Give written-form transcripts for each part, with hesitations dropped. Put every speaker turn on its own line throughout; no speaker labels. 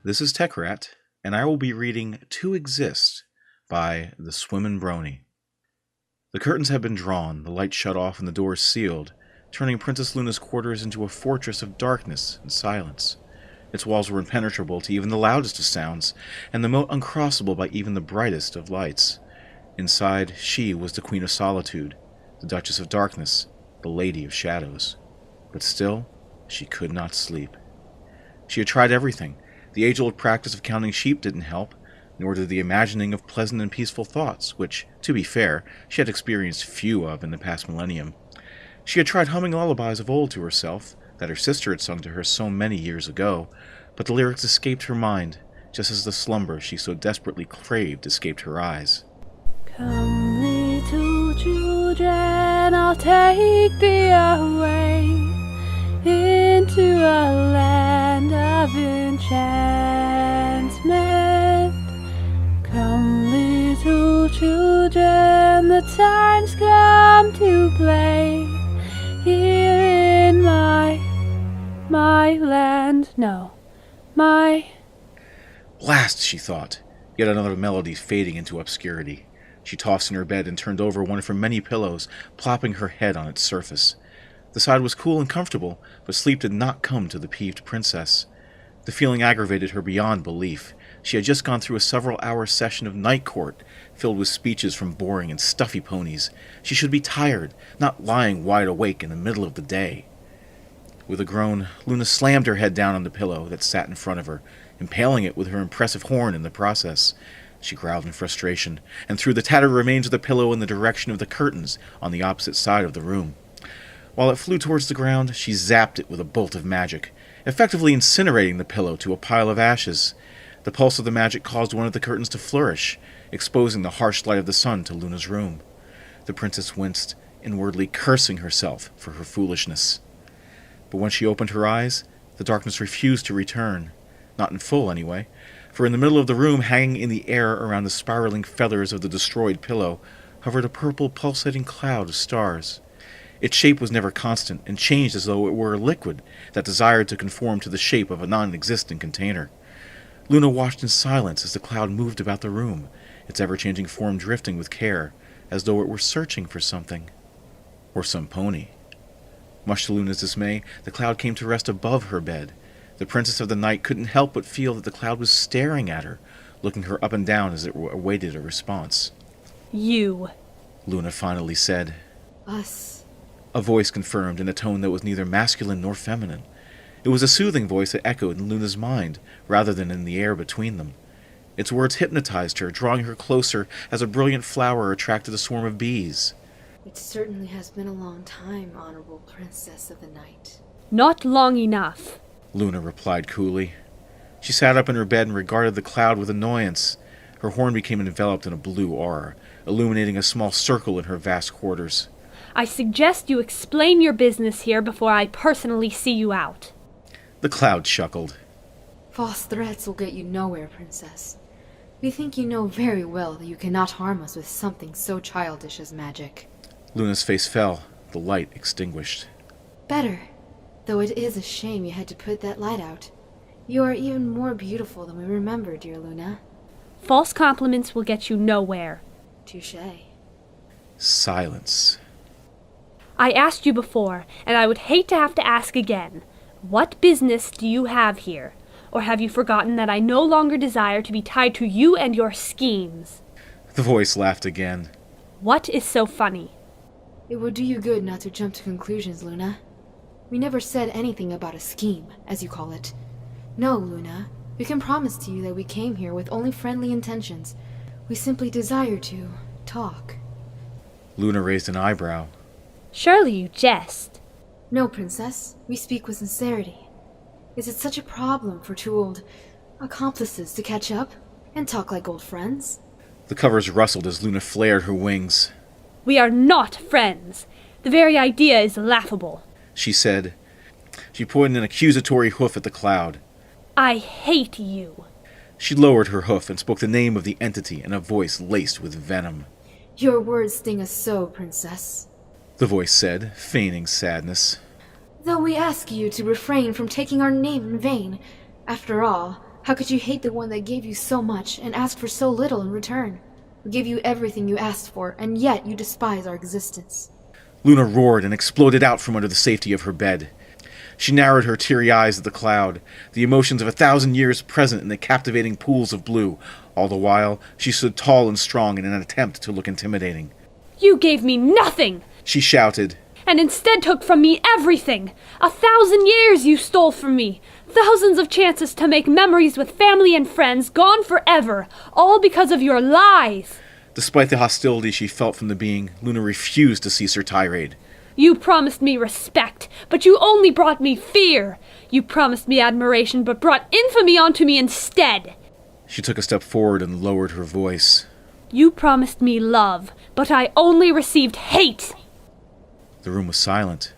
This is TechRat, and I will be reading To Exist by the swimminbrony. The curtains have been drawn, the light shut off, and the doors sealed, turning Princess Luna's quarters into a fortress of darkness and silence. Its walls were impenetrable to even the loudest of sounds, and the moat uncrossable by even the brightest of lights. Inside, she was the Queen of Solitude, the Duchess of Darkness, the Lady of Shadows. But still, she could not sleep. She had tried everything. The age-old practice of counting sheep didn't help, nor did the imagining of pleasant and peaceful thoughts, which, to be fair, she had experienced few of in the past millennium. She had tried humming lullabies of old to herself, that her sister had sung to her so many years ago, but the lyrics escaped her mind, just as the slumber she so desperately craved escaped her eyes.
Come, little children, I'll take thee away into a land of enchantment. Come, little children, the time's come to play here in my land. No, my...
Blast, she thought, yet another melody fading into obscurity. She tossed in her bed and turned over one of her many pillows, plopping her head on its surface. The side was cool and comfortable, but sleep did not come to the peeved princess. The feeling aggravated her beyond belief. She had just gone through a several-hour session of night court, filled with speeches from boring and stuffy ponies. She should be tired, not lying wide awake in the middle of the day. With a groan, Luna slammed her head down on the pillow that sat in front of her, impaling it with her impressive horn in the process. She growled in frustration, and threw the tattered remains of the pillow in the direction of the curtains on the opposite side of the room. While it flew towards the ground, she zapped it with a bolt of magic, effectively incinerating the pillow to a pile of ashes. The pulse of the magic caused one of the curtains to flourish, exposing the harsh light of the sun to Luna's room. The princess winced, inwardly cursing herself for her foolishness. But when she opened her eyes, the darkness refused to return. Not in full, anyway, for in the middle of the room, hanging in the air around the spiraling feathers of the destroyed pillow, hovered a purple pulsating cloud of stars. Its shape was never constant, and changed as though it were a liquid that desired to conform to the shape of a non-existent container. Luna watched in silence as the cloud moved about the room, its ever-changing form drifting with care, as though it were searching for something. Or some pony. Much to Luna's dismay, the cloud came to rest above her bed. The princess of the night couldn't help but feel that the cloud was staring at her, looking her up and down as it awaited a response.
You,
Luna finally said.
Us.
A voice confirmed in a tone that was neither masculine nor feminine. It was a soothing voice that echoed in Luna's mind, rather than in the air between them. Its words hypnotized her, drawing her closer as a brilliant flower attracted a swarm of bees.
It certainly has been a long time, honorable princess of the night.
not long enough.
Luna replied coolly. She sat up in her bed and regarded the cloud with annoyance. Her horn became enveloped in a blue aura, illuminating a small circle in her vast quarters.
I suggest you explain your business here before I personally see you out.
The cloud chuckled.
False threats will get you nowhere, princess. We think you know very well that you cannot harm us with something so childish as magic.
Luna's face fell, the light extinguished.
Better, though it is a shame you had to put that light out. You are even more beautiful than we remember, dear Luna.
False compliments will get you nowhere.
Touché.
Silence.
I asked you before, and I would hate to have to ask again. What business do you have here? Or have you forgotten that I no longer desire to be tied to you and your schemes?
The voice laughed again.
What is so funny?
It would do you good not to jump to conclusions, Luna. We never said anything about a scheme, as you call it. No, Luna. We can promise to you that we came here with only friendly intentions. We simply desire to talk.
Luna raised an eyebrow.
Surely you jest.
No, princess. We speak with sincerity. Is it such a problem for two old accomplices to catch up and talk like old friends?
The covers rustled as Luna flared her wings.
We are not friends. The very idea is laughable.
She said. She pointed an accusatory hoof at the cloud.
I hate you.
She lowered her hoof and spoke the name of the entity in a voice laced with venom.
Your words sting us so, princess.
The voice said, feigning sadness.
Though we ask you to refrain from taking our name in vain. After all, How could you hate the one that gave you so much and ask for so little in return? We gave you everything you asked for, and yet you despise our existence.
Luna roared and exploded out from under the safety of her bed. She narrowed her teary eyes at the cloud, the emotions of 1,000 years present in the captivating pools of blue. All the while, she stood tall and strong in an attempt to look intimidating.
You gave me nothing!
She shouted.
And instead took from me everything! 1,000 years you stole from me! Thousands of chances to make memories with family and friends gone forever, all because of your lies!
Despite the hostility she felt from the being, Luna refused to cease her tirade.
You promised me respect, but you only brought me fear. You promised me admiration, but brought infamy onto me instead.
She took a step forward and lowered her voice.
You promised me love, but I only received hate.
The room was silent.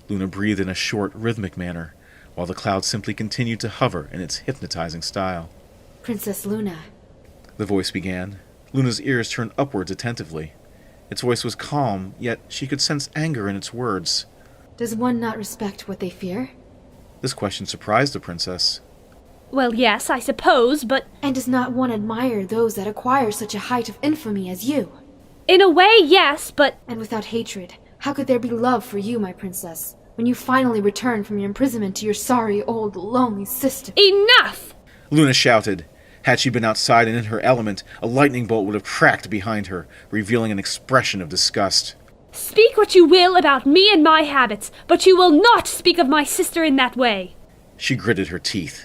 Luna breathed in a short, rhythmic manner, while the cloud simply continued to hover in its hypnotizing style.
Princess Luna.
The voice began. Luna's ears turned upwards attentively. Its voice was calm, yet she could sense anger in its words.
Does one not respect what they fear?
This question surprised the princess.
Well, yes, I suppose, but...
And does not one admire those that acquire such a height of infamy as you?
In a way, yes, but...
And without hatred, how could there be love for you, my princess, when you finally return from your imprisonment to your sorry, old, lonely sister?
Enough!
Luna shouted. Had she been outside and in her element, a lightning bolt would have cracked behind her, revealing an expression of disgust.
Speak what you will about me and my habits, but you will not speak of my sister in that way.
She gritted her teeth.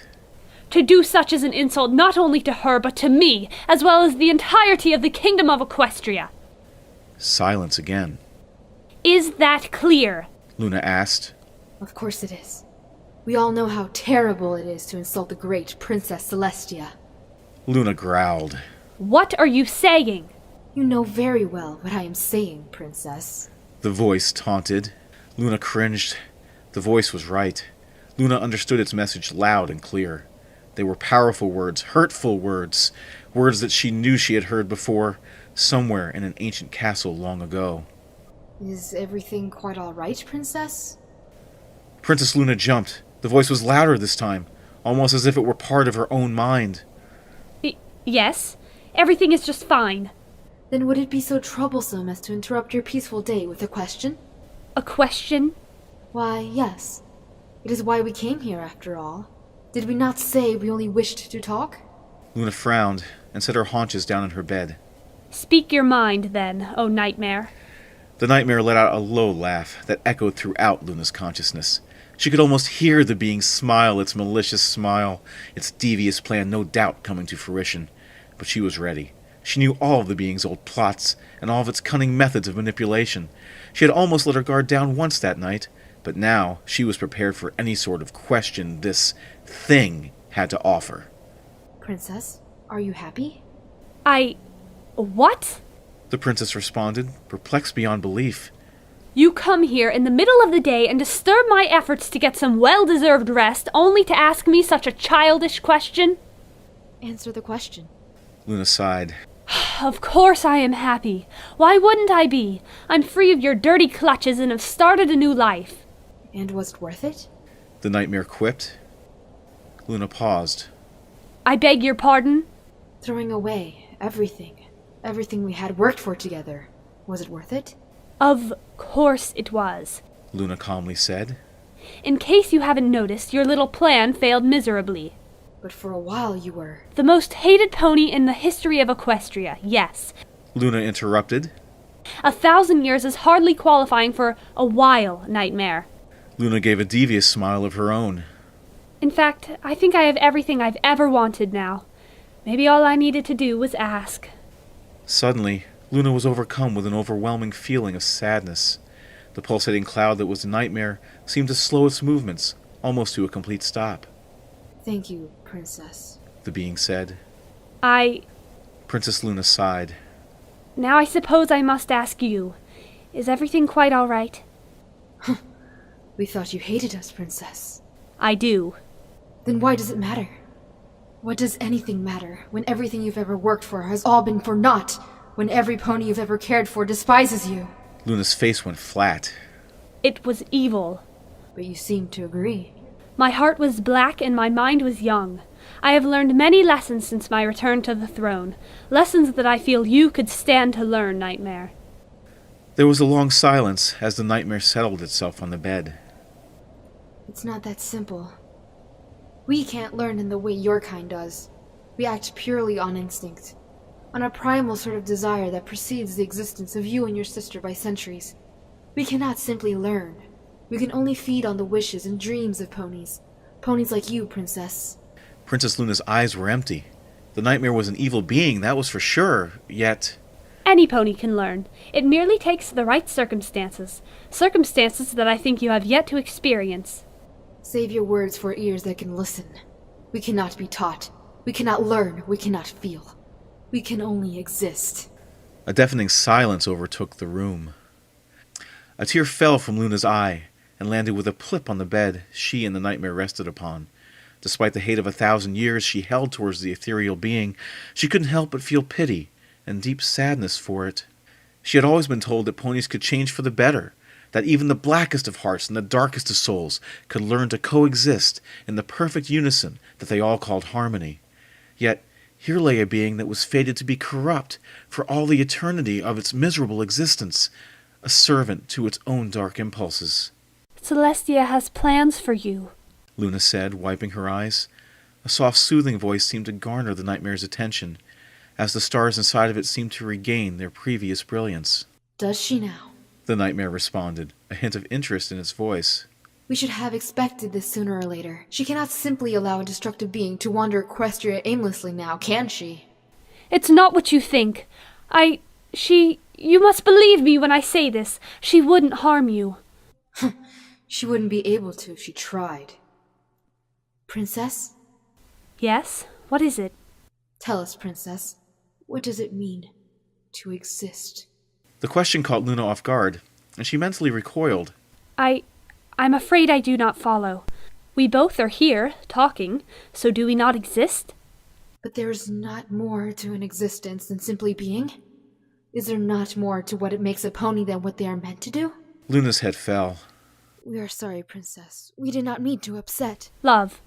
To do such is an insult not only to her, but to me, as well as the entirety of the kingdom of Equestria.
Silence again.
Is that clear?
Luna asked.
Of course it is. We all know how terrible it is to insult the great Princess Celestia.
Luna growled.
What are you saying?
You know very well what I am saying, Princess.
The voice taunted. Luna cringed. The voice was right. Luna understood its message loud and clear. They were powerful words, hurtful words, words that she knew she had heard before, somewhere in an ancient castle long ago.
Is everything quite all right, Princess?
Princess Luna jumped. The voice was louder this time, almost as if it were part of her own mind.
Yes, everything is just fine.
Then would it be so troublesome as to interrupt your peaceful day with a question?
A question?
Why, yes. It is why we came here, after all. Did we not say we only wished to talk?
Luna frowned and set her haunches down in her bed.
Speak your mind, then, O nightmare.
The nightmare let out a low laugh that echoed throughout Luna's consciousness. She could almost hear the being smile its malicious smile, its devious plan no doubt coming to fruition. But she was ready. She knew all of the being's old plots and all of its cunning methods of manipulation. She had almost let her guard down once that night, but now she was prepared for any sort of question this thing had to offer.
Princess, are you happy?
What?
The princess responded, perplexed beyond belief.
You come here in the middle of the day and disturb my efforts to get some well-deserved rest only to ask me such a childish question?
Answer the question.
Luna sighed.
Of course I am happy. Why wouldn't I be? I'm free of your dirty clutches and have started a new life.
And was it worth it?
The nightmare quipped. Luna paused.
I beg your pardon?
Throwing away everything we had worked for together. Was it worth it?
Of course it was.
Luna calmly said.
In case you haven't noticed, your little plan failed miserably.
But for a while you were...
The most hated pony in the history of Equestria, yes.
Luna interrupted.
1,000 years is hardly qualifying for a while, nightmare.
Luna gave a devious smile of her own.
In fact, I think I have everything I've ever wanted now. Maybe all I needed to do was ask.
Suddenly, Luna was overcome with an overwhelming feeling of sadness. The pulsating cloud that was the nightmare seemed to slow its movements, almost to a complete stop.
Thank you, Princess,
the being said.
Princess
Luna sighed.
Now I suppose I must ask you. Is everything quite all right?
We thought you hated us, Princess.
I do.
Then why does it matter? What does anything matter when everything you've ever worked for has all been for naught? When every pony you've ever cared for despises you?
Luna's face went flat.
It was evil.
But you seem to agree.
My heart was black and my mind was young. I have learned many lessons since my return to the throne. Lessons that I feel you could stand to learn, Nightmare.
There was a long silence as the nightmare settled itself on the bed.
It's not that simple. We can't learn in the way your kind does. We act purely on instinct, on a primal sort of desire that precedes the existence of you and your sister by centuries. We cannot simply learn. We can only feed on the wishes and dreams of ponies. Ponies like you, Princess.
Princess Luna's eyes were empty. The nightmare was an evil being, that was for sure, yet...
Any pony can learn. It merely takes the right circumstances. Circumstances that I think you have yet to experience.
Save your words for ears that can listen. We cannot be taught. We cannot learn. We cannot feel. We can only exist.
A deafening silence overtook the room. A tear fell from Luna's eye and landed with a plip on the bed she and the nightmare rested upon. Despite the hate of 1,000 years she held towards the ethereal being, she couldn't help but feel pity and deep sadness for it. She had always been told that ponies could change for the better, that even the blackest of hearts and the darkest of souls could learn to coexist in the perfect unison that they all called harmony. Yet here lay a being that was fated to be corrupt for all the eternity of its miserable existence, a servant to its own dark impulses.
Celestia has plans for you,
Luna said, wiping her eyes. A soft, soothing voice seemed to garner the nightmare's attention, as the stars inside of it seemed to regain their previous brilliance.
Does she now?
The nightmare responded, a hint of interest in its voice.
We should have expected this sooner or later. She cannot simply allow a destructive being to wander Equestria aimlessly now, can she?
It's not what you think. You must believe me when I say this. She wouldn't harm you.
She wouldn't be able to if she tried. Princess?
Yes? What is it?
Tell us, Princess. What does it mean to exist?
The question caught Luna off guard, and she mentally recoiled.
I'm afraid I do not follow. We both are here, talking, so do we not exist?
But there is not more to an existence than simply being? Is there not more to what it makes a pony than what they are meant to do?
Luna's head fell.
We are sorry, Princess. We did not mean to upset.
Love.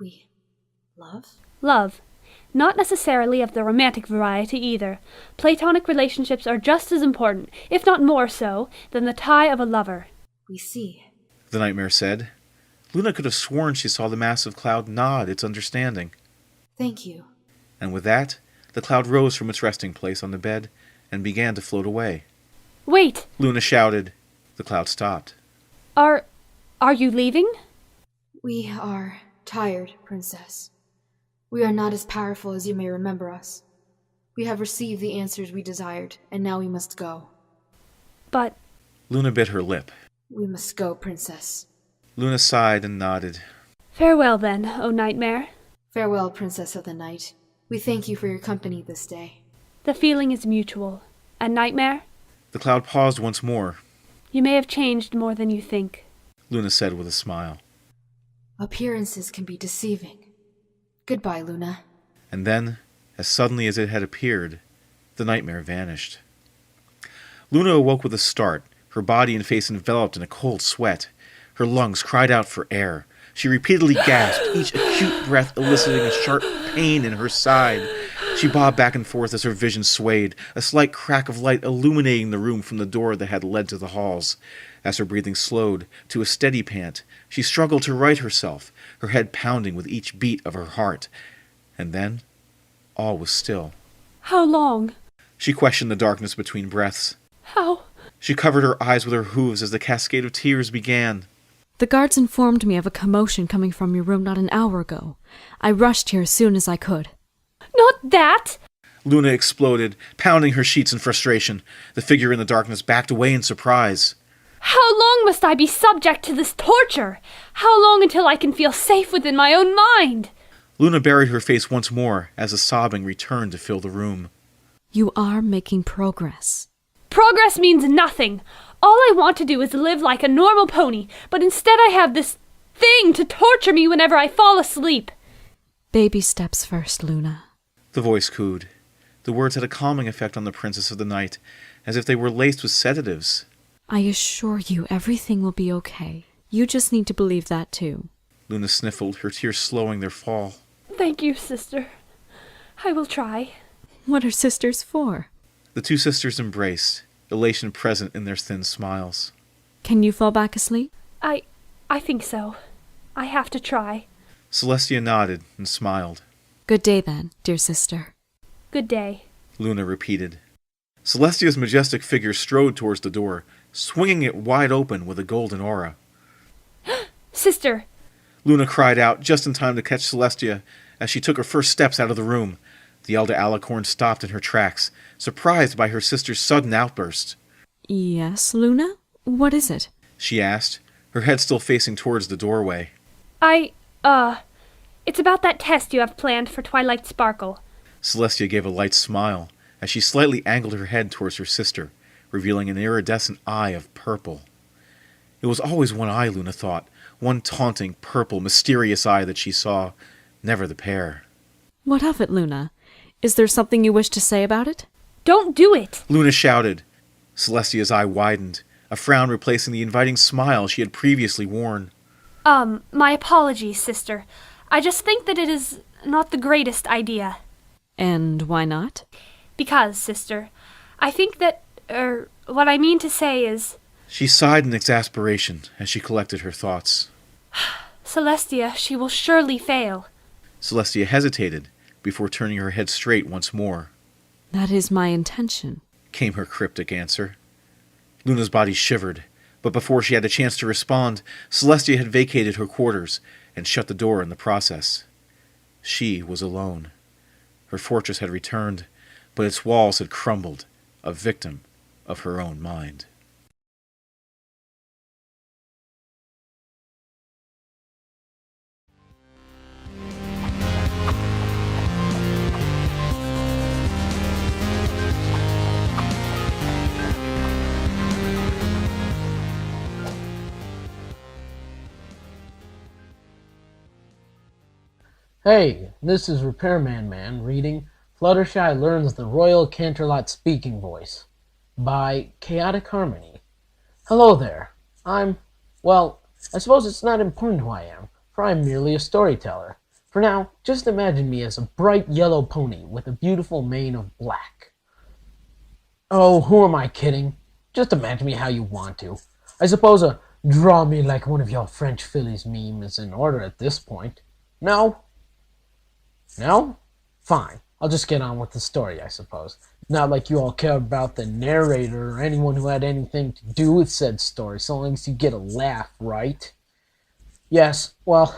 We... love?
Love. Not necessarily of the romantic variety either. Platonic relationships are just as important, if not more so, than the tie of a lover.
We see,
the nightmare said. Luna could have sworn she saw the massive cloud nod its understanding.
Thank you.
And with that, the cloud rose from its resting place on the bed and began to float away.
Wait!
Luna shouted. The cloud stopped.
Are you leaving?
We are tired, Princess. We are not as powerful as you may remember us. We have received the answers we desired, and now we must go.
But...
Luna bit her lip.
We must go, Princess.
Luna sighed and nodded.
Farewell, then, O Nightmare.
Farewell, Princess of the Night. We thank you for your company this day.
The feeling is mutual. And Nightmare?
The cloud paused once more.
You may have changed more than you think,
Luna said with a smile.
Appearances can be deceiving. Goodbye, Luna.
And then, as suddenly as it had appeared, the nightmare vanished. Luna awoke with a start, her body and face enveloped in a cold sweat. Her lungs cried out for air. She repeatedly gasped, each acute breath eliciting a sharp pain in her side. She bobbed back and forth as her vision swayed, a slight crack of light illuminating the room from the door that had led to the halls. As her breathing slowed to a steady pant, she struggled to right herself, her head pounding with each beat of her heart. And then, all was still.
How long?
She questioned the darkness between breaths.
How?
She covered her eyes with her hooves as the cascade of tears began.
The guards informed me of a commotion coming from your room not an hour ago. I rushed here as soon as I could.
Not that!
Luna exploded, pounding her sheets in frustration. The figure in the darkness backed away in surprise.
How long must I be subject to this torture? How long until I can feel safe within my own mind?
Luna buried her face once more as the sobbing returned to fill the room.
You are making progress.
Progress means nothing. All I want to do is live like a normal pony, but instead I have this thing to torture me whenever I fall asleep.
Baby steps first, Luna.
The voice cooed. The words had a calming effect on the Princess of the Night, as if they were laced with sedatives.
I assure you everything will be okay. You just need to believe that too.
Luna sniffled, her tears slowing their fall.
Thank you, sister. I will try.
What are sisters for?
The two sisters embraced, elation present in their thin smiles.
Can you fall back asleep?
I think so. I have to try.
Celestia nodded and smiled.
Good day then, dear sister.
Good day.
Luna repeated. Celestia's majestic figure strode towards the door, swinging it wide open with a golden aura.
Sister!
Luna cried out just in time to catch Celestia as she took her first steps out of the room. The elder alicorn stopped in her tracks, surprised by her sister's sudden outburst.
Yes, Luna? What is it?
She asked, her head still facing towards the doorway.
It's about that test you have planned for Twilight Sparkle.
Celestia gave a light smile as she slightly angled her head towards her sister, revealing an iridescent eye of purple. It was always one eye, Luna thought, one taunting, purple, mysterious eye that she saw, never the pair.
What of it, Luna? Is there something you wish to say about it?
Don't do it!
Luna shouted. Celestia's eye widened, a frown replacing the inviting smile she had previously worn.
My apologies, sister. I just think that it is not the greatest idea.
And why not?
Because, sister, I think that, what I mean to say is...
She sighed in exasperation as she collected her thoughts.
Celestia, she will surely fail.
Celestia hesitated before turning her head straight once more.
That is my intention,
came her cryptic answer. Luna's body shivered, but before she had a chance to respond, Celestia had vacated her quarters and shut the door in the process. She was alone. Her fortress had returned, but its walls had crumbled, a victim of her own mind.
Hey, this is Repairman Man reading Fluttershy Learns the Royal Canterlot Speaking Voice by ChaoticHarmony. Hello there. Well, I suppose it's not important who I am, for I'm merely a storyteller. For now, just imagine me as a bright yellow pony with a beautiful mane of black. Oh, who am I kidding? Just imagine me how you want to. I suppose a draw me like one of your French fillies meme is in order at this point. No? No? Fine. I'll just get on with the story, I suppose. Not like you all care about the narrator or anyone who had anything to do with said story, so long as you get a laugh, right? Yes, well,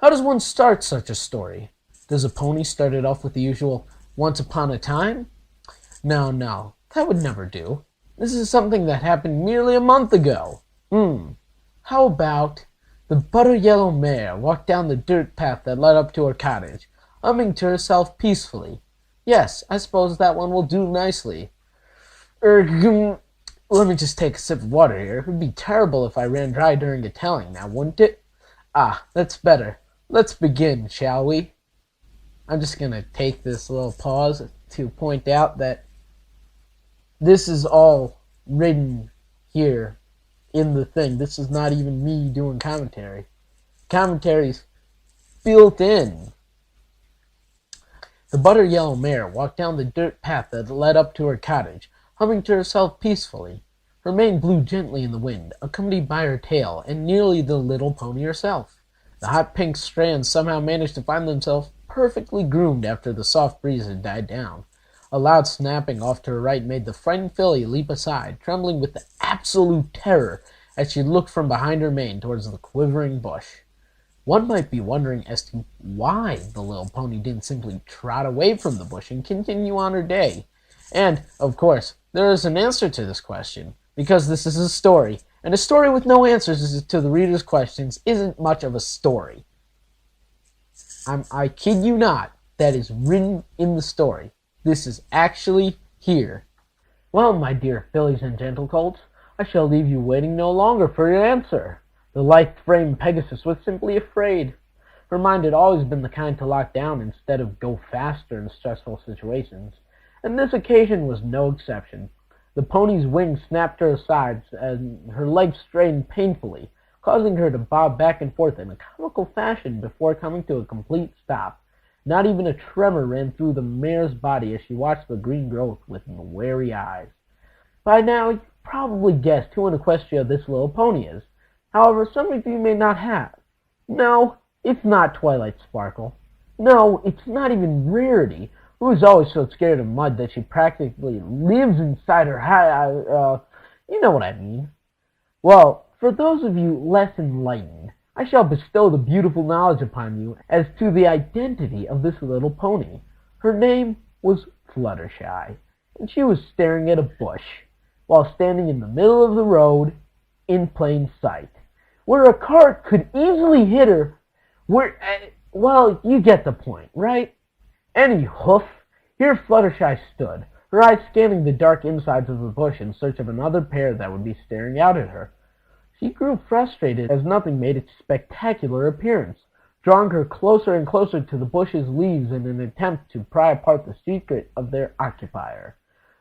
how does one start such a story? Does a pony start it off with the usual once upon a time? No, that would never do. This is something that happened nearly a month ago. How about the butter yellow mare walked down the dirt path that led up to her cottage, humming to herself peacefully. Yes, I suppose that one will do nicely. Let me just take a sip of water here. It would be terrible if I ran dry during the telling, now wouldn't it? Ah, that's better. Let's begin, shall we? I'm just going to take this little pause to point out that this is all written here in the thing. This is not even me doing commentary. Commentary's built in. The butter yellow mare walked down the dirt path that led up to her cottage, humming to herself peacefully. Her mane blew gently in the wind, accompanied by her tail, and nearly the little pony herself. The hot pink strands somehow managed to find themselves perfectly groomed after the soft breeze had died down. A loud snapping off to her right made the frightened filly leap aside, trembling with the absolute terror as she looked from behind her mane towards the quivering bush. One might be wondering as to why the little pony didn't simply trot away from the bush and continue on her day. And, of course, there is an answer to this question, because this is a story, and a story with no answers to the reader's questions isn't much of a story. I kid you not, that is written in the story. This is actually here. Well, my dear fillies and gentle colts, I shall leave you waiting no longer for your answer. The lithe-framed Pegasus was simply afraid. Her mind had always been the kind to lock down instead of go faster in stressful situations, and this occasion was no exception. The pony's wings snapped to her sides, and her legs strained painfully, causing her to bob back and forth in a comical fashion before coming to a complete stop. Not even a tremor ran through the mare's body as she watched the green growth with wary eyes. By now, you've probably guessed who in Equestria this little pony is. However, some of you may not have. No, it's not Twilight Sparkle. No, it's not even Rarity, who is always so scared of mud that she practically lives inside her you know what I mean. Well, for those of you less enlightened, I shall bestow the beautiful knowledge upon you as to the identity of this little pony. Her name was Fluttershy, and she was staring at a bush, while standing in the middle of the road, in plain sight, where a cart could easily hit her, well, you get the point, right? Any hoof, here Fluttershy stood, her eyes scanning the dark insides of the bush in search of another pair that would be staring out at her. She grew frustrated as nothing made its spectacular appearance, drawing her closer and closer to the bush's leaves in an attempt to pry apart the secret of their occupier.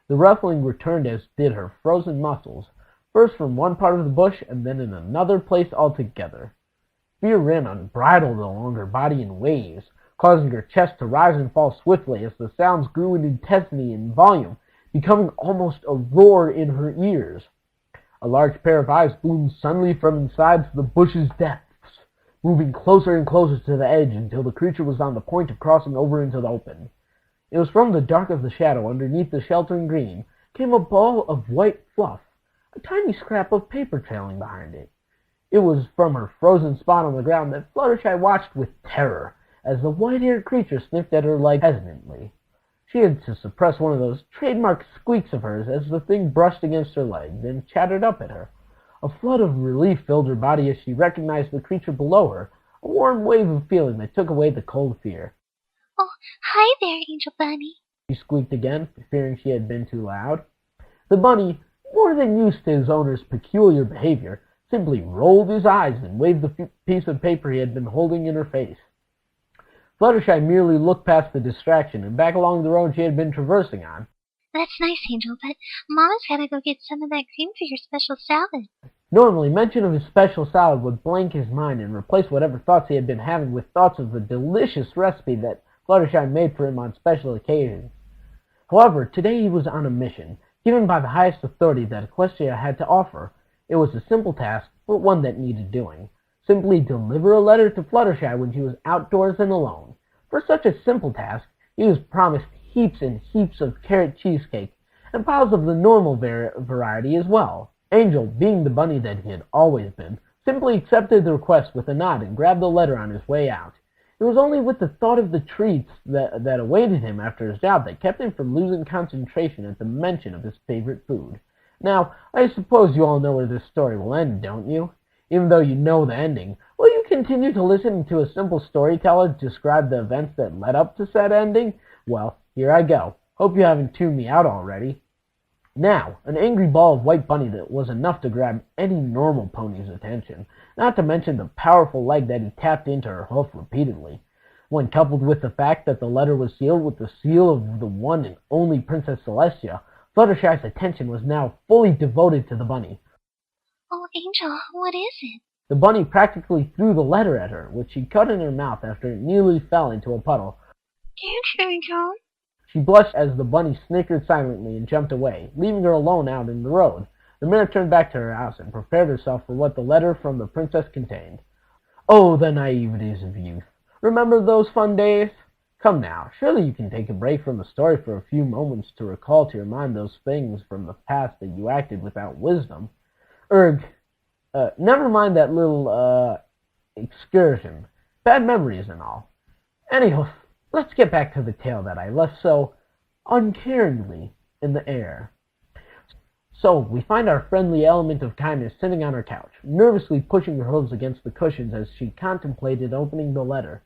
The ruffling returned as did her frozen muscles, first from one part of the bush and then in another place altogether. Fear ran unbridled along her body in waves, causing her chest to rise and fall swiftly as the sounds grew in intensity and volume, becoming almost a roar in her ears. A large pair of eyes bloomed suddenly from inside the bush's depths, moving closer and closer to the edge until the creature was on the point of crossing over into the open. It was from the dark of the shadow underneath the sheltering green came a ball of white fluff, a tiny scrap of paper trailing behind it. It was from her frozen spot on the ground that Fluttershy watched with terror as the white-haired creature sniffed at her leg hesitantly. She had to suppress one of those trademark squeaks of hers as the thing brushed against her leg, then chattered up at her. A flood of relief filled her body as she recognized the creature below her, a warm wave of feeling that took away the cold fear.
"Oh, hi there, Angel Bunny,"
She squeaked again, fearing she had been too loud. The bunny, more than used to his owner's peculiar behavior, simply rolled his eyes and waved the piece of paper he had been holding in her face. Fluttershy merely looked past the distraction and back along the road she had been traversing on.
"That's nice, Angel, but Mama's gotta go get some of that cream for your special salad."
Normally, mention of his special salad would blank his mind and replace whatever thoughts he had been having with thoughts of the delicious recipe that Fluttershy made for him on special occasions. However, today he was on a mission, given by the highest authority that Equestria had to offer. It was a simple task, but one that needed doing. Simply deliver a letter to Fluttershy when she was outdoors and alone. For such a simple task, he was promised heaps and heaps of carrot cheesecake, and piles of the normal variety as well. Angel, being the bunny that he had always been, simply accepted the request with a nod and grabbed the letter on his way out. It was only with the thought of the treats that awaited him after his job that kept him from losing concentration at the mention of his favorite food. Now, I suppose you all know where this story will end, don't you? Even though you know the ending, will you continue to listen to a simple storyteller describe the events that led up to said ending? Well, here I go. Hope you haven't tuned me out already. Now, an angry ball of white bunny that was enough to grab any normal pony's attention, not to mention the powerful leg that he tapped into her hoof repeatedly. When coupled with the fact that the letter was sealed with the seal of the one and only Princess Celestia, Fluttershy's attention was now fully devoted to the bunny.
"Oh, Angel, what is it?"
The bunny practically threw the letter at her, which she cut in her mouth after it nearly fell into a puddle.
"Thanks, Angel."
She blushed as the bunny snickered silently and jumped away, leaving her alone out in the road. The mare turned back to her house and prepared herself for what the letter from the princess contained. Oh, the naiveties of youth. Remember those fun days? Come now, surely you can take a break from the story for a few moments to recall to your mind those things from the past that you acted without wisdom. Never mind that little, excursion. Bad memories and all. Anyhow, let's get back to the tale that I left so uncaringly in the air. So, we find our friendly element of kindness sitting on her couch, nervously pushing her hooves against the cushions as she contemplated opening the letter.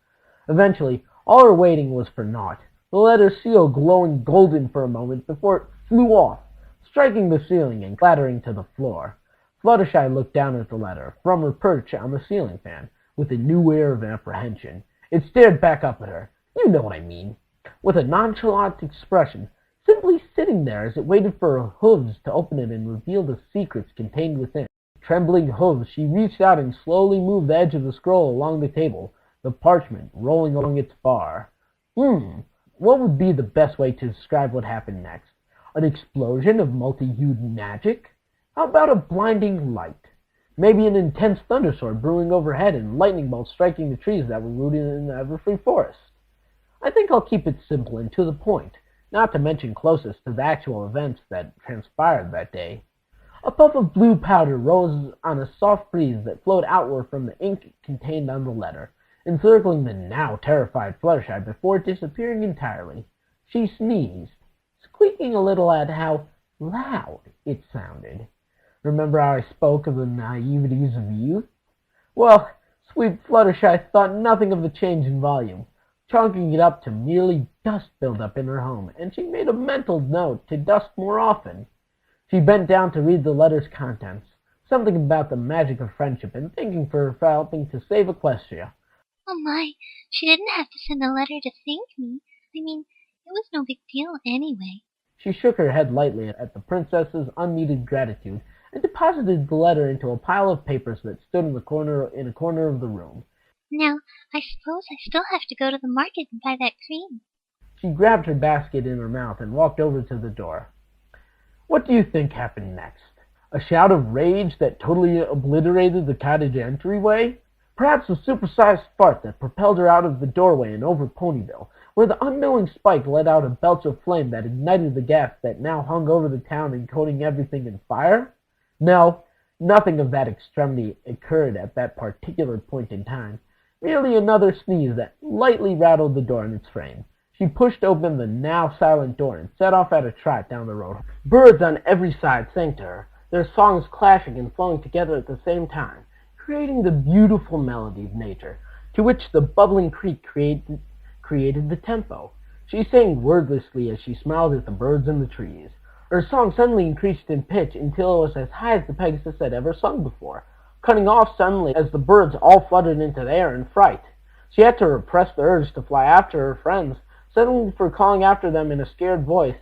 Eventually, all her waiting was for naught. The letter seal glowing golden for a moment before it flew off, striking the ceiling and clattering to the floor. Fluttershy looked down at the letter, from her perch on the ceiling fan, with a new air of apprehension. It stared back up at her. You know what I mean. With a nonchalant expression, simply sitting there as it waited for her hooves to open it and reveal the secrets contained within. With trembling hooves, she reached out and slowly moved the edge of the scroll along the table, the parchment rolling along its bar. What would be the best way to describe what happened next? An explosion of multi-hued magic? How about a blinding light? Maybe an intense thunderstorm brewing overhead and lightning bolts striking the trees that were rooted in the Everfree Forest? I think I'll keep it simple and to the point, not to mention closest to the actual events that transpired that day. A puff of blue powder rose on a soft breeze that flowed outward from the ink contained on the letter, encircling the now terrified Fluttershy before disappearing entirely. She sneezed, squeaking a little at how loud it sounded. Remember how I spoke of the naiveties of youth? Well, sweet Fluttershy thought nothing of the change in volume, chalking it up to merely dust buildup in her home, and she made a mental note to dust more often. She bent down to read the letter's contents, something about the magic of friendship, and thanking her for helping to save Equestria.
Oh my, she didn't have to send a letter to thank me. I mean, it was no big deal anyway.
She shook her head lightly at the princess's unneeded gratitude and deposited the letter into a pile of papers that stood in a corner of the room.
Now, I suppose I still have to go to the market and buy that cream.
She grabbed her basket in her mouth and walked over to the door. What do you think happened next? A shout of rage that totally obliterated the cottage entryway? Perhaps a supersized fart that propelled her out of the doorway and over Ponyville, where the unknowing spike let out a belch of flame that ignited the gas that now hung over the town and coating everything in fire? No, nothing of that extremity occurred at that particular point in time. Merely another sneeze that lightly rattled the door in its frame. She pushed open the now silent door and set off at a trot down the road. Birds on every side sang to her, their songs clashing and flowing together at the same time, creating the beautiful melody of nature, to which the bubbling creek created the tempo. She sang wordlessly as she smiled at the birds and the trees. Her song suddenly increased in pitch until it was as high as the Pegasus had ever sung before, cutting off suddenly as the birds all fluttered into the air in fright. She had to repress the urge to fly after her friends, suddenly for calling after them in a scared voice.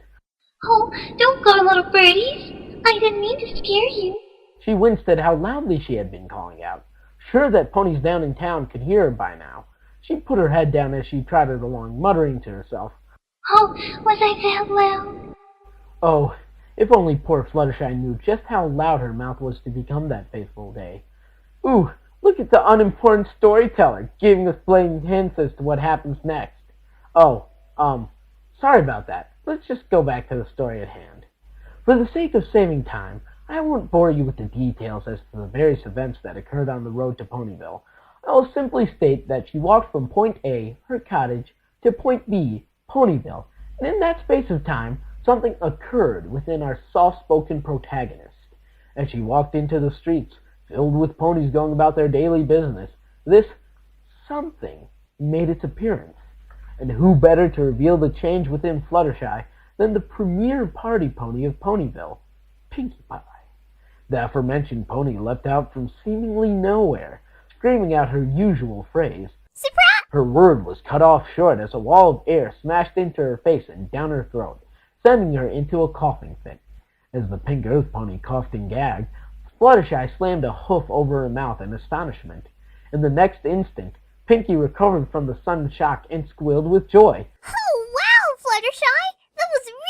Oh, don't go, little birdies! I didn't mean to scare you.
She winced at how loudly she had been calling out. Sure that ponies down in town could hear her by now. She put her head down as she trotted along, muttering to herself.
Oh, was I that loud?
Oh, if only poor Fluttershy knew just how loud her mouth was to become that fateful day. Ooh, look at the unimportant storyteller, giving us blatant hints as to what happens next. Oh, sorry about that. Let's just go back to the story at hand. For the sake of saving time, I won't bore you with the details as to the various events that occurred on the road to Ponyville. I will simply state that she walked from point A, her cottage, to point B, Ponyville, and in that space of time, something occurred within our soft-spoken protagonist. As she walked into the streets, filled with ponies going about their daily business, this something made its appearance. And who better to reveal the change within Fluttershy than the premier party pony of Ponyville, Pinkie Pie. The aforementioned pony leapt out from seemingly nowhere, screaming out her usual phrase.
Surprise!
Her word was cut off short as a wall of air smashed into her face and down her throat, sending her into a coughing fit. As the Pink Earth pony coughed and gagged, Fluttershy slammed a hoof over her mouth in astonishment. In the next instant, Pinkie recovered from the sudden shock and squealed with joy.
Oh, wow, Fluttershy! That was really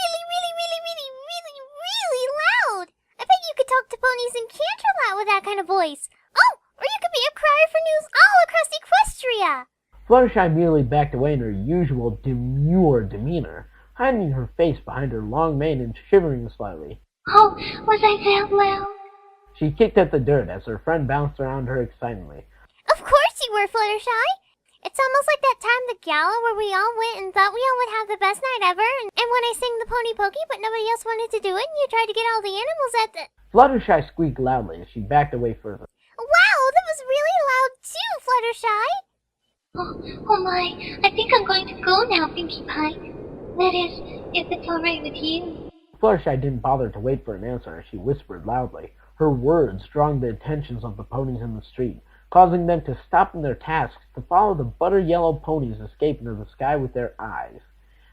loud! I bet you could talk to ponies in Canterlot with that kind of voice. Oh, or you could be a crier for news all across Equestria!
Fluttershy merely backed away in her usual demure demeanor, hiding her face behind her long mane and shivering slightly.
Oh, was I that loud?
She kicked at the dirt as her friend bounced around her excitedly.
Of course you were, Fluttershy! It's almost like that time the gala where we all went and thought we all would have the best night ever, and when I sang the Pony Pokey but nobody else wanted to do it, and you tried to get all the animals at the...
Fluttershy squeaked loudly as she backed away further.
Wow, that was really loud too, Fluttershy! Oh my, I think I'm going to go now, Pinkie Pie. That is, if it's alright with you.
Fluttershy didn't bother to wait for an answer as she whispered loudly. Her words drawing the attentions of the ponies in the street, causing them to stop in their tasks to follow the butter-yellow pony's escape into the sky with their eyes.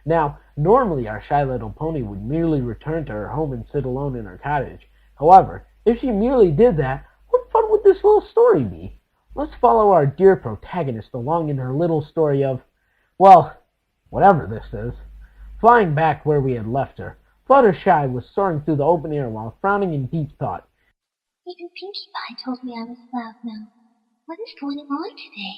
Now, normally our shy little pony would merely return to her home and sit alone in her cottage. However, if she merely did that, what fun would this little story be? Let's follow our dear protagonist along in her little story of, well, Whatever this is. Flying back where we had left her, Fluttershy was soaring through the open air while frowning in deep thought.
Even Pinkie Pie told me I was loud now. What is going on today?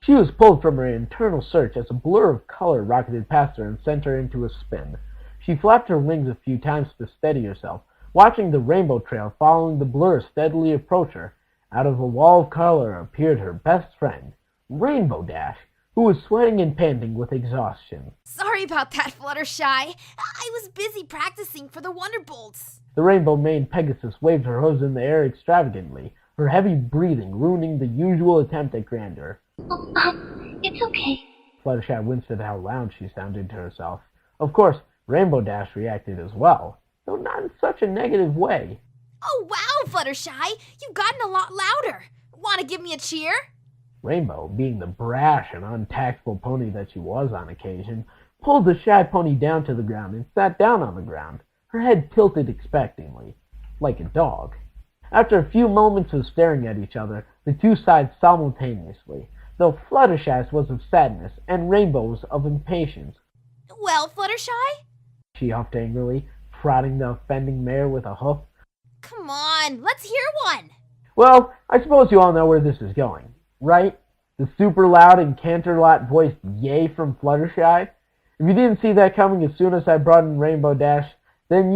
She was pulled from her internal search as a blur of color rocketed past her and sent her into a spin. She flapped her wings a few times to steady herself, watching the rainbow trail following the blur steadily approach her. Out of a wall of color appeared her best friend, Rainbow Dash, who was sweating and panting with exhaustion.
Sorry about that, Fluttershy. I was busy practicing for the Wonderbolts.
The rainbow-maned Pegasus waved her hose in the air extravagantly, her heavy breathing ruining the usual attempt at grandeur.
Oh, it's okay.
Fluttershy winced at how loud she sounded to herself. Of course, Rainbow Dash reacted as well, though not in such a negative way.
Oh, wow, Fluttershy. You've gotten a lot louder. Want to give me a cheer?
Rainbow, being the brash and untactful pony that she was on occasion, pulled the shy pony down to the ground and sat down on the ground, her head tilted expectantly, like a dog. After a few moments of staring at each other, the two sighed simultaneously, though Fluttershy's was of sadness and Rainbow's of impatience.
Well, Fluttershy?
She huffed angrily, prodding the offending mare with a hoof.
Come on, let's hear one.
Well, I suppose you all know where this is going, right? The super loud and Canterlot voiced yay from Fluttershy? If you didn't see that coming as soon as I brought in Rainbow Dash, then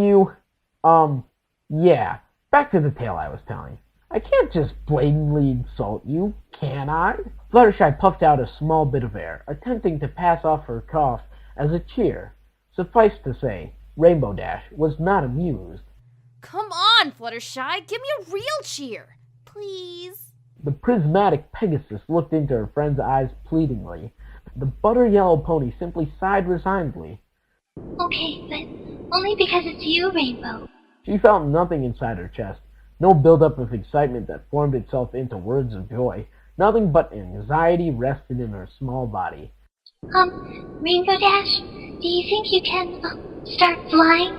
yeah. Back to the tale I was telling. I can't just blatantly insult you, can I? Fluttershy puffed out a small bit of air, attempting to pass off her cough as a cheer. Suffice to say, Rainbow Dash was not amused.
Come on, Fluttershy, give me a real cheer, please.
The prismatic Pegasus looked into her friend's eyes pleadingly. The butter-yellow pony simply sighed resignedly.
Okay, but only because it's you, Rainbow.
She felt nothing inside her chest, no buildup of excitement that formed itself into words of joy. Nothing but anxiety rested in her small body.
Rainbow Dash, do you think you can, start flying?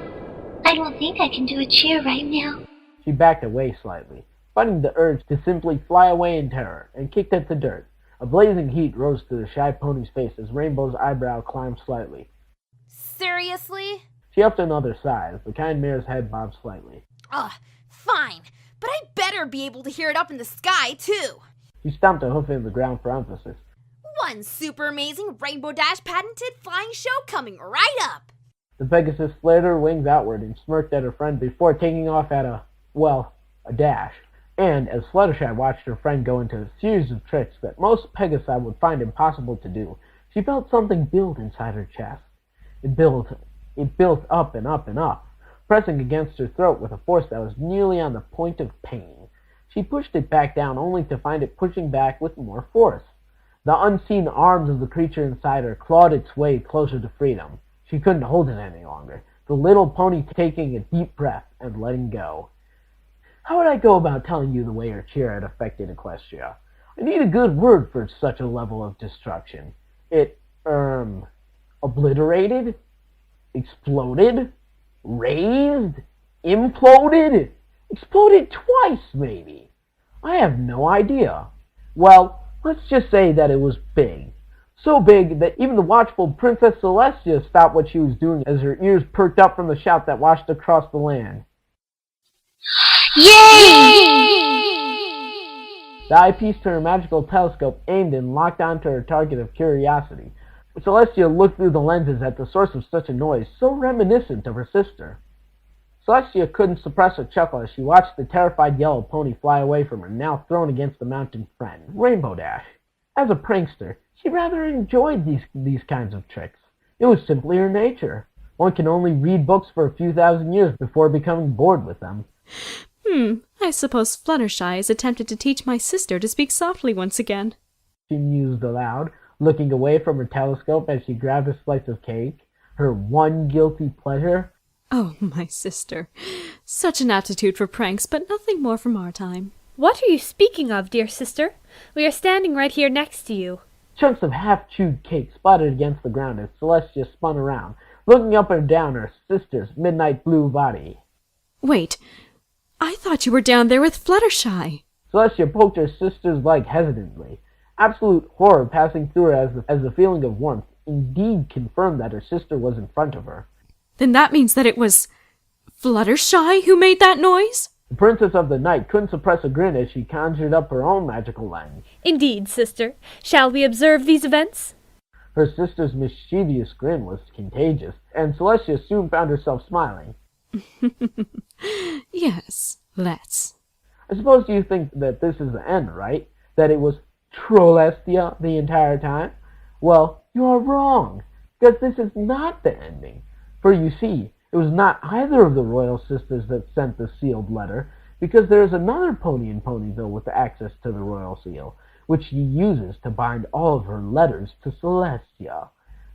I don't think I can do a cheer right now.
She backed away slightly, fighting the urge to simply fly away in terror, and kicked at the dirt. A blazing heat rose to the shy pony's face as Rainbow's eyebrow climbed slightly.
Seriously?
She upped another sigh as the kind mare's head bobbed slightly.
Fine, but I better be able to hear it up in the sky, too.
She stomped a hoof in the ground for emphasis.
One super amazing Rainbow Dash patented flying show coming right up.
The Pegasus flared her wings outward and smirked at her friend before taking off at a dash. And as Fluttershy watched her friend go into a series of tricks that most Pegasi would find impossible to do, she felt something build inside her chest. It built up and up and up, pressing against her throat with a force that was nearly on the point of pain. She pushed it back down only to find it pushing back with more force. The unseen arms of the creature inside her clawed its way closer to freedom. She couldn't hold it any longer, the little pony taking a deep breath and letting go. How would I go about telling you the way her cheer had affected Equestria? I need a good word for such a level of destruction. It, obliterated? Exploded? Raised? Imploded? Exploded twice, maybe. I have no idea. Well, let's just say that it was big. So big that even the watchful Princess Celestia stopped what she was doing as her ears perked up from the shout that washed across the land.
Yay!
The eyepiece to her magical telescope aimed and locked onto her target of curiosity. Celestia looked through the lenses at the source of such a noise, so reminiscent of her sister. Celestia couldn't suppress a chuckle as she watched the terrified yellow pony fly away from her, now thrown against the mountain friend, Rainbow Dash. As a prankster, she rather enjoyed these kinds of tricks. It was simply her nature. One can only read books for a few thousand years before becoming bored with them.
I suppose Fluttershy has attempted to teach my sister to speak softly once again.
She mused aloud, looking away from her telescope as she grabbed a slice of cake, her one guilty pleasure.
Oh, my sister. Such an aptitude for pranks, but nothing more from our time.
What are you speaking of, dear sister? We are standing right here next to you.
Chunks of half-chewed cake splattered against the ground as Celestia spun around, looking up and down her sister's midnight blue body.
Wait, I thought you were down there with Fluttershy.
Celestia poked her sister's leg hesitantly, absolute horror passing through her as the feeling of warmth indeed confirmed that her sister was in front of her.
Then that means that it was Fluttershy who made that noise?
The Princess of the Night couldn't suppress a grin as she conjured up her own magical lens.
Indeed, sister. Shall we observe these events?
Her sister's mischievous grin was contagious, and Celestia soon found herself smiling.
Yes, let's.
I suppose you think that this is the end, right? That it was Trollestia the entire time? Well, you are wrong, because this is not the ending. For you see, it was not either of the royal sisters that sent the sealed letter, because there is another pony in Ponyville with access to the royal seal, which she uses to bind all of her letters to Celestia.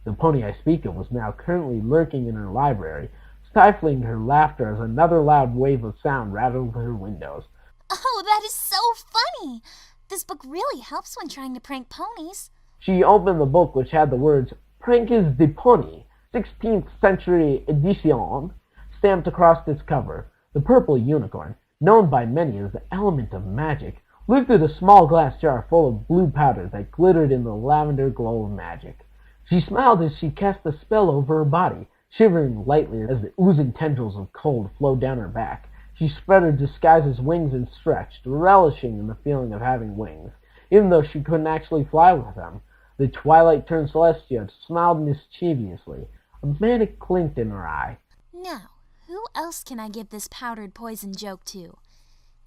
The pony I speak of was now currently lurking in her library, stifling her laughter as another loud wave of sound rattled her windows.
Oh, that is so funny! This book really helps when trying to prank ponies.
She opened the book, which had the words, "Prank is the Pony, 16th century edition," stamped across its cover. The purple unicorn, known by many as the element of magic, lifted a small glass jar full of blue powder that glittered in the lavender glow of magic. She smiled as she cast a spell over her body, shivering lightly as the oozing tendrils of cold flowed down her back. She spread her disguise's wings and stretched, relishing in the feeling of having wings, even though she couldn't actually fly with them. The twilight-turned Celestia smiled mischievously. A manic glint in her eye.
Now, who else can I give this powdered poison joke to?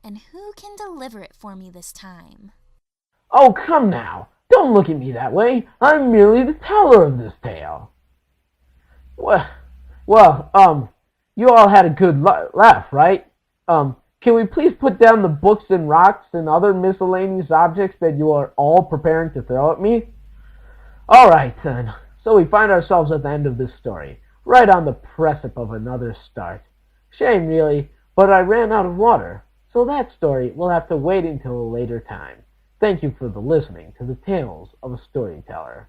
And who can deliver it for me this time?
Oh, come now! Don't look at me that way! I'm merely the teller of this tale. Well, you all had a good laugh, right? Can we please put down the books and rocks and other miscellaneous objects that you are all preparing to throw at me? Alright then, so we find ourselves at the end of this story, right on the precipice of another start. Shame really, but I ran out of water, so that story will have to wait until a later time. Thank you for listening to the Tales of a Storyteller.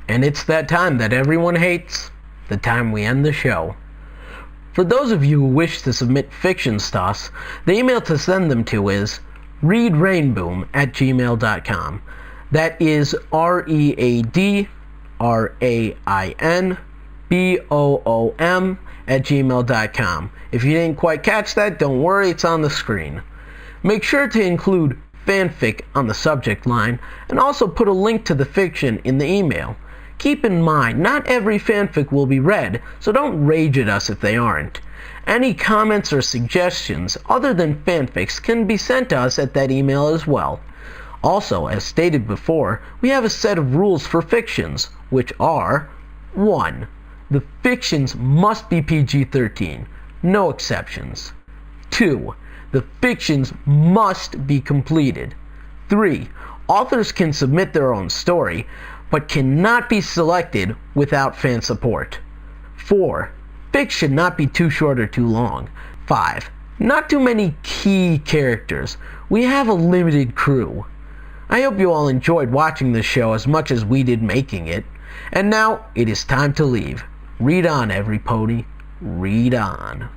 And it's that time that everyone hates, the time we end the show. For those of you who wish to submit fictions to us, the email to send them to is readrainboom@gmail.com. That is readrainboom@gmail.com. If you didn't quite catch that, don't worry, it's on the screen. Make sure to include fanfic on the subject line, and also put a link to the fiction in the email. Keep in mind, not every fanfic will be read, so don't rage at us if they aren't. Any comments or suggestions other than fanfics can be sent to us at that email as well. Also, as stated before, we have a set of rules for fictions, which are 1. The fictions must be PG-13, no exceptions. 2. The fictions must be completed. 3. Authors can submit their own story, but cannot be selected without fan support. 4. Fics should not be too short or too long. 5. Not too many key characters. We have a limited crew. I hope you all enjoyed watching this show as much as we did making it. And now, it is time to leave. Read on, every pony. Read on.